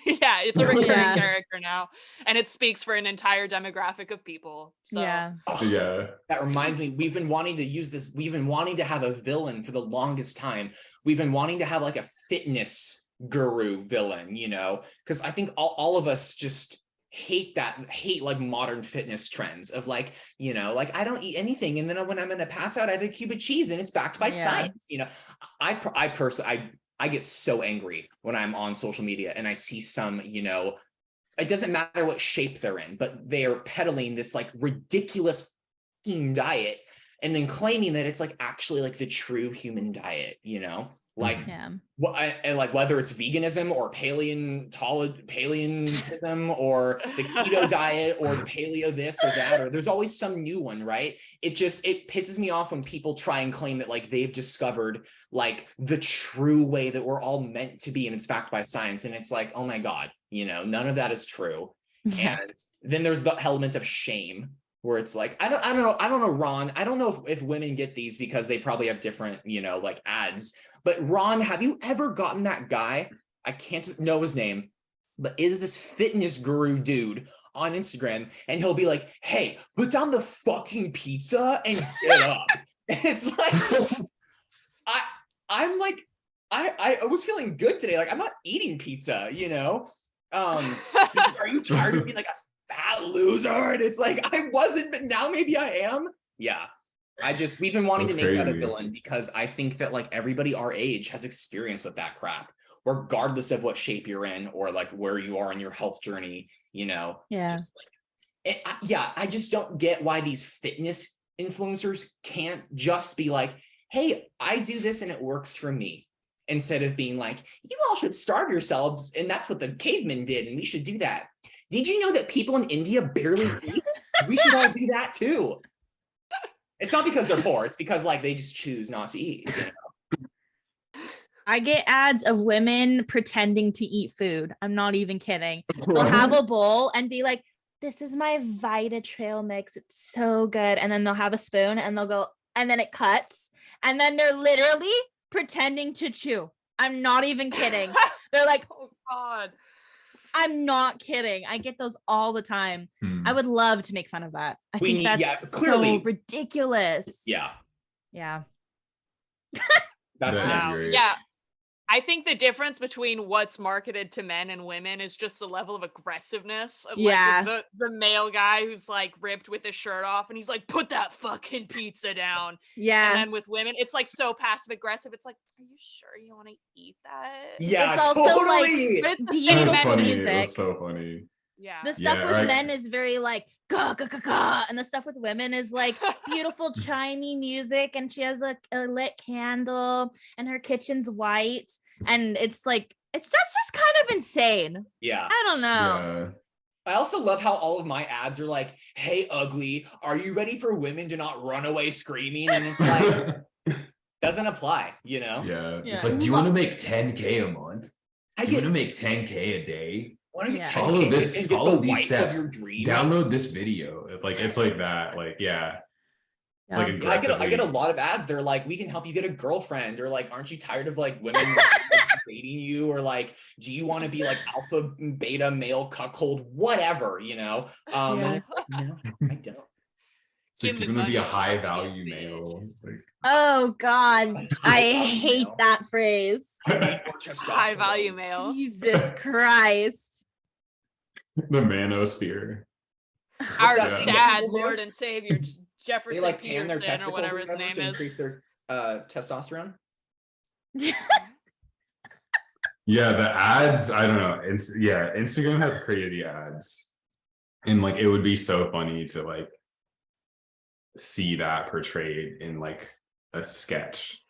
Yeah, it's a recurring character now. And it speaks for an entire demographic of people. So Yeah. That reminds me, we've been wanting to use this. We've been wanting to have a villain for the longest time. We've been wanting to have like a fitness guru villain, because I think all of us just hate like modern fitness trends of like, like I don't eat anything. And then when I'm going to pass out, I have a cube of cheese and it's backed by science. I personally, I get so angry when I'm on social media and I see some, it doesn't matter what shape they're in, but they are peddling this like ridiculous diet and then claiming that it's like actually like the true human diet, like like whether it's veganism or paleontism or the keto diet or the paleo this or that, or there's always some new one, right? It pisses me off when people try and claim that like they've discovered like the true way that we're all meant to be and it's backed by science. And it's like, oh my God, none of that is true. And then there's the element of shame where it's like, I don't know, Ron, I don't know if women get these because they probably have different, like ads. But Ron, have you ever gotten that guy? I can't know his name, but is this fitness guru dude on Instagram, and he'll be like, hey, put down the fucking pizza and get up. And it's like, I'm like, I was feeling good today. Like, I'm not eating pizza, Are you tired of being like a fat loser? And it's like, I wasn't, but now maybe I am. Yeah. We've been wanting to make that a villain because I think that like everybody our age has experience with that crap, regardless of what shape you're in or like where you are in your health journey, Yeah. Just like, I just don't get why these fitness influencers can't just be like, hey, I do this and it works for me. Instead of being like, you all should starve yourselves. And that's what the cavemen did. And we should do that. Did you know that people in India barely eat? We should all do that too. It's not because they're poor. It's because like they just choose not to eat. I get ads of women pretending to eat food. I'm not even kidding. They'll have a bowl and be like, this is my Vita Trail mix. It's so good. And then they'll have a spoon and they'll go, and then it cuts. And then they're literally pretending to chew. I'm not even kidding. They're like, oh God. I'm not kidding. I get those all the time. I would love to make fun of that. I think that's clearly so ridiculous. Yeah. Yeah. That's great. Yeah. I think the difference between what's marketed to men and women is just the level of aggressiveness of like the male guy who's like ripped with his shirt off and he's like, put that fucking pizza down. Yeah. And then with women, it's like so passive aggressive. It's like, are you sure you want to eat that? Yeah, it's also totally. Like beautiful music. That's so funny. Yeah. The stuff with men is very like ga ga ga ga, and the stuff with women is like beautiful chimey music, and she has a lit candle, and her kitchen's white, and it's like that's just kind of insane. Yeah. I don't know. Yeah. I also love how all of my ads are like, hey, ugly, are you ready for women to not run away screaming? And it's like, doesn't apply, Yeah. It's like, do you want to make 10K a month? Do you want to make 10K a day? Follow this, follow these steps. Download this video. It's like that. Like, yeah. It's like aggressively. I get a lot of ads. They're like, we can help you get a girlfriend, or like, aren't you tired of like women dating you, or like, do you want to be like alpha beta male cuckold, whatever, And it's like, no, I don't. So you're gonna be a high value male. Oh God, I hate that phrase. High value male. Jesus Christ. The manosphere. Our sad Lord and Savior Jefferson they like tan their Peterson, or whatever his name to is. Increase their testosterone. Yeah, the ads. I don't know. Instagram has crazy ads, and like it would be so funny to like see that portrayed in like a sketch.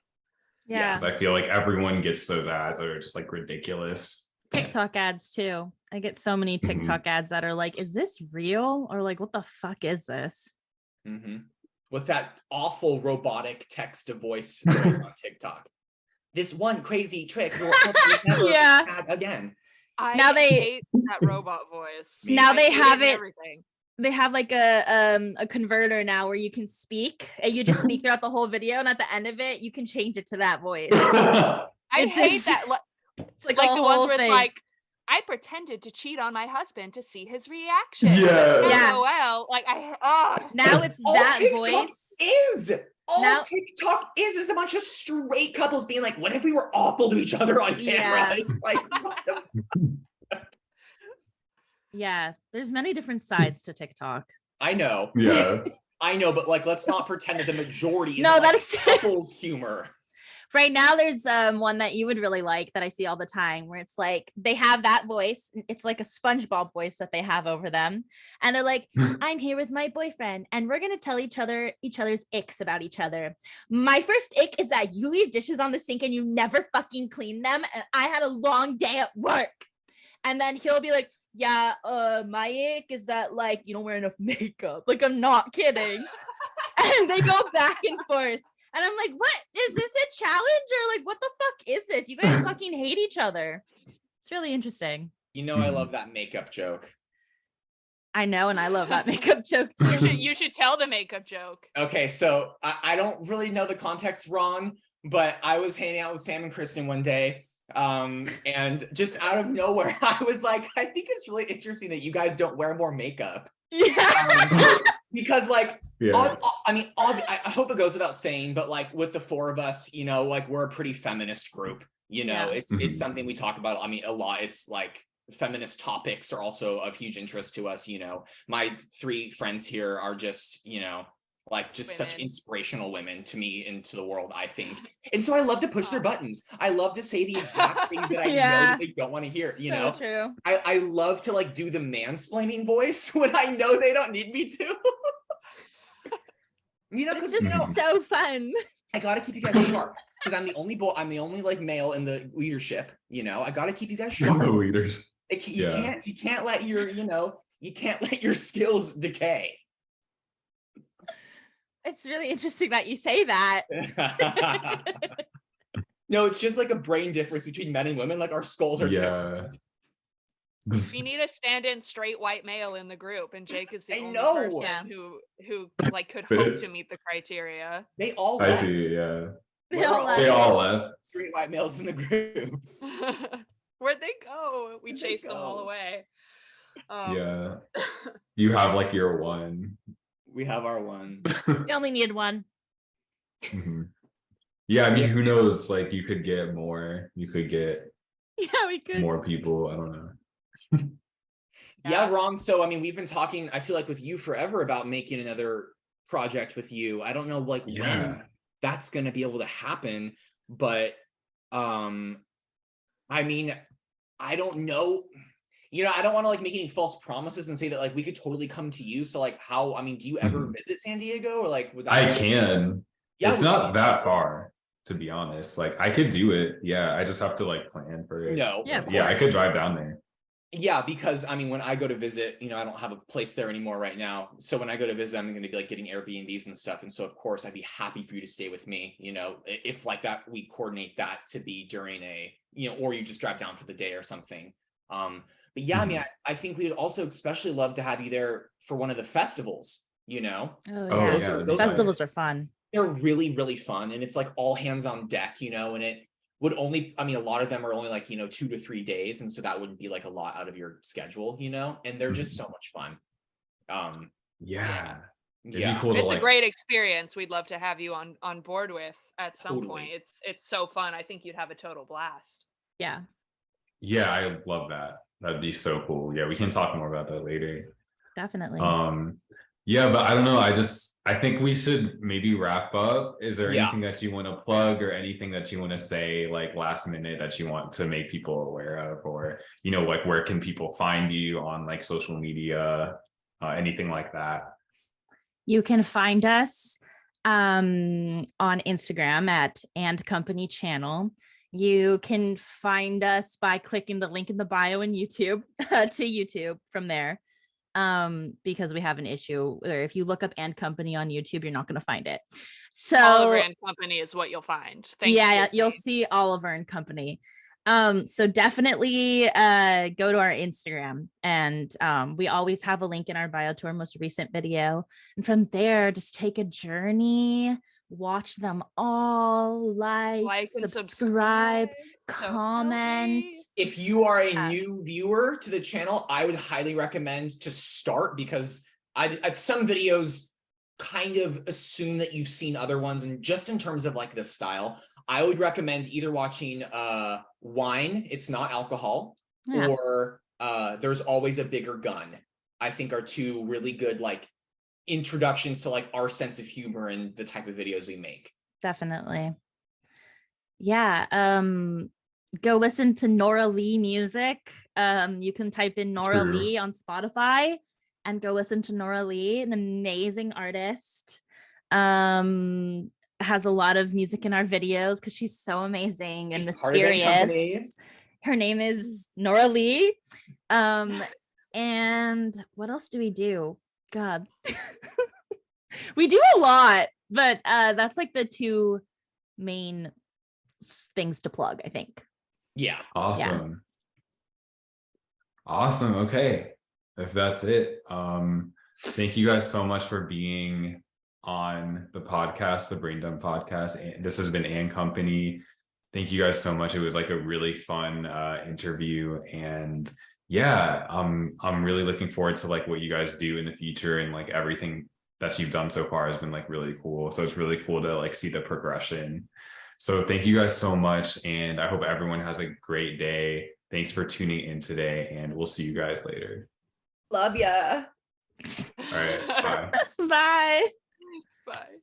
Yeah. Because I feel like everyone gets those ads that are just like ridiculous. TikTok ads too. I get so many TikTok ads that are like, is this real? Or like, what the fuck is this? With that awful robotic text to voice on TikTok. This one crazy trick will help you never ad again. I hate that robot voice. Now they have it. Everything. They have like a converter now where you can speak and you just speak throughout the whole video, and at the end of it you can change it to that voice. I hate that. It's like the ones where thing. it's like, I pretended to cheat on my husband to see his reaction. Yeah. LOL. Like now it's all that TikTok voice. TikTok is a bunch of straight couples being like, what if we were awful to each other on camera? Yeah. It's like, what the Yeah, there's many different sides to TikTok. I know. Yeah. I know, but like, let's not pretend that the majority is No, like that is couples humor. Right now, there's one that you would really like that I see all the time, where it's like they have that voice. It's like a SpongeBob voice that they have over them, and they're like, "I'm here with my boyfriend, and we're gonna tell each other's icks about each other. My first ick is that you leave dishes on the sink and you never fucking clean them, and I had a long day at work." And then he'll be like, "Yeah, my ick is that like you don't wear enough makeup." Like, I'm not kidding. And they go back and forth. And I'm like, what? Is this a challenge? Or like, what the fuck is this? You guys fucking hate each other. It's really interesting. You know, I love that makeup joke. I know, and I love that makeup joke too. You should tell the makeup joke. Okay, so I don't really know the context wrong, but I was hanging out with Sam and Kristen one day, and just out of nowhere, I was like, I think it's really interesting that you guys don't wear more makeup. Yeah. Because like, Yeah. I mean, I hope it goes without saying, but like with the four of us, you know, like we're a pretty feminist group, you know, Yeah. it's something we talk about. I mean, a lot. It's like feminist topics are also of huge interest to us. You know, my three friends here are just, you know, like just such Women. inspirational women to me and to the world, I think. And so I love to push their buttons. I love to say the exact things that I know that they don't want to hear, you know? True. I love to like do the mansplaining voice when I know they don't need me to. You know, It's because just you know, so fun. I gotta keep you guys sharp because I'm the only like male in the leadership. You know, I gotta keep you guys sharp. The leaders. You can't let your you can't let your skills decay. It's really interesting that you say that. No, it's just like a brain difference between men and women. Like our skulls are different. We need a stand-in straight white male in the group, and Jake is the I only know. person who like could hope to meet the criteria. They all I left. see. Yeah. We're all They all left. straight white males in the group. Where'd they go? We Where'd they chased them all go? away. Yeah. You have like your one. We have our one. We only need one. Mhm. Yeah, I mean, who knows? Like, you could get more. You could get Yeah, we could. more people. I don't know. Yeah, wrong. So I mean, we've been talking, I feel like with you forever about making another project with you. I don't know like when that's gonna be able to happen, but I mean, I don't know. You know, I don't want to like make any false promises and say that like we could totally come to you. So like how, I mean, do you ever visit San Diego or like would that I can. Yeah, It's would you not be that interested? far, to be honest. Like, I could do it. Yeah, I just have to like plan for it. No. Yeah, of Yeah, I course. could drive down there. Yeah, because I mean, when I go to visit, you know, I don't have a place there anymore right now. So when I go to visit, I'm going to be like getting Airbnbs and stuff. And so of course I'd be happy for you to stay with me, you know, if like that, we coordinate that to be during a, you know, or you just drive down for the day or something. But yeah, I mean, I think we would also especially love to have you there for one of the festivals, you know? Oh, Oh, yeah. yeah, that'd be those fun. Festivals are fun. They're really, really fun. And it's like all hands on deck, you know, and it would only, I mean, a lot of them are only like, you know, 2 to 3 days. And so that wouldn't be like a lot out of your schedule, you know, and they're just so much fun. Yeah. It'd Yeah. be cool to It's a like, great experience. We'd love to have you on board with at some Totally. point. It's so fun. I think you'd have a total blast. Yeah, yeah, I love that. That'd be so cool. Yeah, we can talk more about that later. definitely. Yeah, but I don't know. I think we should maybe wrap up. Is there Yeah. anything that you want to plug or anything that you want to say like last minute that you want to make people aware of, or, you know, like where can people find you on like social media, anything like that? You can find us on Instagram at And Company Channel. You can find us by clicking the link in the bio in YouTube to YouTube from there. Because we have an issue where if you look up And Company on YouTube, you're not going to find it. So Oliver and Company is what you'll find. Thanks, yeah, Disney. you'll see Oliver and Company. So definitely go to our Instagram, and we always have a link in our bio to our most recent video. And from there, just take a journey, watch them all, like and subscribe, So comment. healthy. If you are a Yeah. new viewer to the channel, I would highly recommend to start, because some videos kind of assume that you've seen other ones, and just in terms of like the style, I would recommend either watching Wine, It's Not Alcohol, Yeah. or There's Always a Bigger Gun. I think are two really good like introductions to like our sense of humor and the type of videos we make. Definitely. Yeah. Go listen to Nora Lee music. You can type in Nora True. Lee on Spotify and go listen to Nora Lee, an amazing artist. Has a lot of music in our videos because she's so amazing and She's part of And Company. mysterious. Her name is Nora Lee. And what else do we do? God. We do a lot, but that's like the two main things to plug, I think. Yeah. Awesome. Awesome. Okay. If that's it, thank you guys so much for being on the podcast, the Brain Dump podcast. And this has been And Company. Thank you guys so much. It was like a really fun interview, and yeah, I'm really looking forward to like what you guys do in the future, and like everything that you've done so far has been like really cool. So it's really cool to like see the progression. So thank you guys so much, and I hope everyone has a great day. Thanks for tuning in today, and we'll see you guys later. Love ya. All right, bye. Bye. Bye.